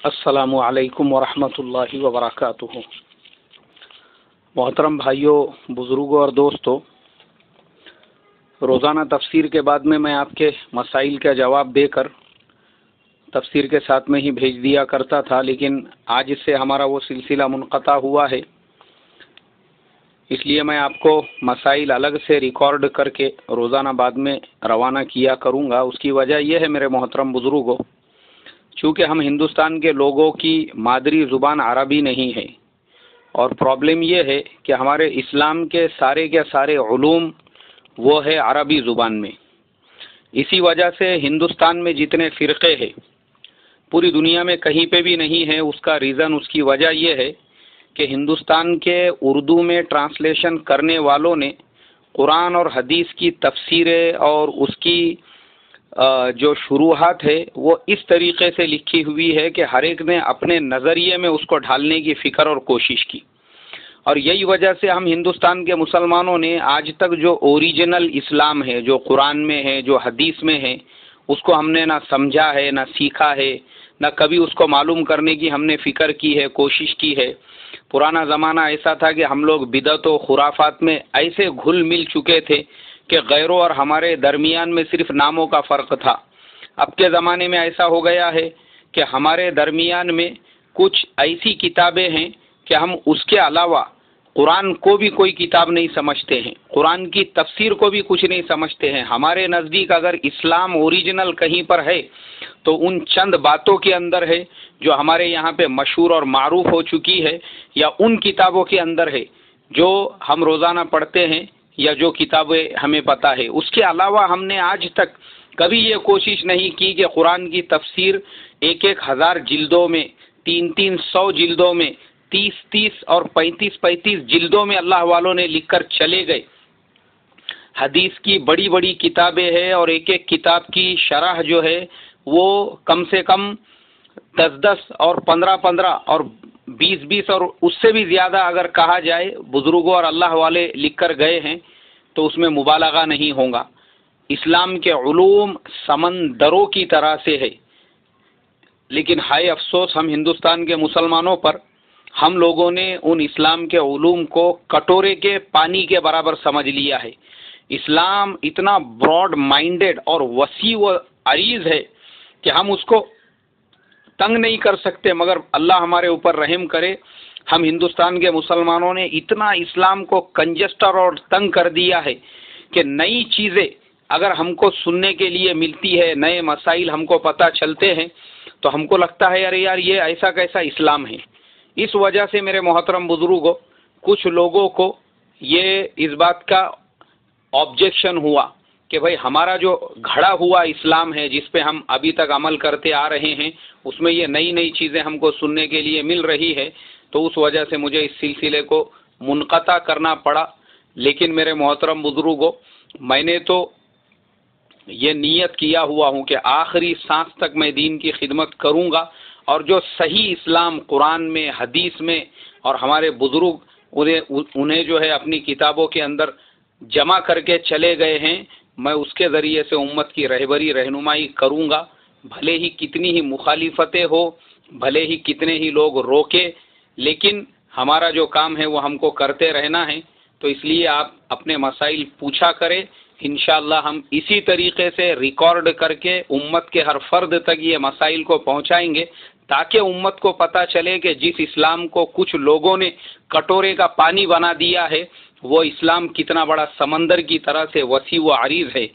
السلام علیکم ورحمۃ اللہ وبرکاتہ۔ محترم بھائیوں، بزرگوں اور دوستوں، روزانہ تفسیر کے بعد میں آپ کے مسائل کا جواب دے کر تفسیر کے ساتھ میں ہی بھیج دیا کرتا تھا، لیکن آج اس سے ہمارا وہ سلسلہ منقطع ہوا ہے، اس لیے میں آپ کو مسائل الگ سے ریکارڈ کر کے روزانہ بعد میں روانہ کیا کروں گا۔ اس کی وجہ یہ ہے میرے محترم بزرگوں، چونکہ ہم ہندوستان کے لوگوں کی مادری زبان عربی نہیں ہے، اور پرابلم یہ ہے کہ ہمارے اسلام کے سارے علوم وہ ہے عربی زبان میں۔ اسی وجہ سے ہندوستان میں جتنے فرقے ہیں پوری دنیا میں کہیں پہ بھی نہیں ہے۔ اس کا ریزن، اس کی وجہ یہ ہے کہ ہندوستان کے اردو میں ٹرانسلیشن کرنے والوں نے قرآن اور حدیث کی تفسیریں اور اس کی جو شروحات ہے وہ اس طریقے سے لکھی ہوئی ہے کہ ہر ایک نے اپنے نظریے میں اس کو ڈھالنے کی فکر اور کوشش کی، اور یہی وجہ سے ہم ہندوستان کے مسلمانوں نے آج تک جو اوریجنل اسلام ہے، جو قرآن میں ہے، جو حدیث میں ہے، اس کو ہم نے نہ سمجھا ہے، نہ سیکھا ہے، نہ کبھی اس کو معلوم کرنے کی ہم نے فکر کی ہے، کوشش کی ہے۔ پرانا زمانہ ایسا تھا کہ ہم لوگ بدعت و خرافات میں ایسے گھل مل چکے تھے کہ غیروں اور ہمارے درمیان میں صرف ناموں کا فرق تھا۔ اب کے زمانے میں ایسا ہو گیا ہے کہ ہمارے درمیان میں کچھ ایسی کتابیں ہیں کہ ہم اس کے علاوہ قرآن کو بھی کوئی کتاب نہیں سمجھتے ہیں، قرآن کی تفسیر کو بھی کچھ نہیں سمجھتے ہیں۔ ہمارے نزدیک اگر اسلام اوریجنل کہیں پر ہے تو ان چند باتوں کے اندر ہے جو ہمارے یہاں پہ مشہور اور معروف ہو چکی ہے، یا ان کتابوں کے اندر ہے جو ہم روزانہ پڑھتے ہیں، یا جو کتابیں ہمیں پتہ ہے۔ اس کے علاوہ ہم نے آج تک کبھی یہ کوشش نہیں کی کہ قرآن کی تفسیر 1000 جلدوں میں، 300 جلدوں میں، 30 اور 35 جلدوں میں اللہ والوں نے لکھ کر چلے گئے۔ حدیث کی بڑی بڑی کتابیں ہیں، اور ایک کتاب کی شرح جو ہے وہ کم سے کم 10 اور 15 اور 20 اور اس سے بھی زیادہ اگر کہا جائے بزرگوں اور اللہ والے لکھ کر گئے ہیں تو اس میں مبالغہ نہیں ہوگا۔ اسلام کے علوم سمندروں کی طرح سے ہے، لیکن ہائے افسوس ہم ہندوستان کے مسلمانوں پر، ہم لوگوں نے ان اسلام کے علوم کو کٹورے کے پانی کے برابر سمجھ لیا ہے۔ اسلام اتنا براڈ مائنڈڈ اور وسیع و عریض ہے کہ ہم اس کو تنگ نہیں کر سکتے، مگر اللہ ہمارے اوپر رحم کرے، ہم ہندوستان کے مسلمانوں نے اتنا اسلام کو کنجسٹر اور تنگ کر دیا ہے کہ نئی چیزیں اگر ہم کو سننے کے لیے ملتی ہے، نئے مسائل ہم کو پتہ چلتے ہیں تو ہم کو لگتا ہے یار یہ ایسا کیسا اسلام ہے۔ اس وجہ سے میرے محترم بزرگوں، کچھ لوگوں کو یہ اس بات کا آبجیکشن ہوا کہ بھئی ہمارا جو گھڑا ہوا اسلام ہے جس پہ ہم ابھی تک عمل کرتے آ رہے ہیں، اس میں یہ نئی چیزیں ہم کو سننے کے لیے مل رہی ہے، تو اس وجہ سے مجھے اس سلسلے کو منقطع کرنا پڑا۔ لیکن میرے محترم بزرگوں، میں نے تو یہ نیت کیا ہوا ہوں کہ آخری سانس تک میں دین کی خدمت کروں گا، اور جو صحیح اسلام قرآن میں، حدیث میں، اور ہمارے بزرگ انہیں جو ہے اپنی کتابوں کے اندر جمع کر کے چلے گئے ہیں، میں اس کے ذریعے سے امت کی رہبری رہنمائی کروں گا، بھلے ہی کتنی ہی مخالفتیں ہو، بھلے ہی کتنے ہی لوگ روکے، لیکن ہمارا جو کام ہے وہ ہم کو کرتے رہنا ہے۔ تو اس لیے آپ اپنے مسائل پوچھا کریں، انشاءاللہ ہم اسی طریقے سے ریکارڈ کر کے امت کے ہر فرد تک یہ مسائل کو پہنچائیں گے، تاکہ امت کو پتہ چلے کہ جس اسلام کو کچھ لوگوں نے کٹورے کا پانی بنا دیا ہے، وہ اسلام کتنا بڑا سمندر کی طرح سے وسیع و عریض ہے۔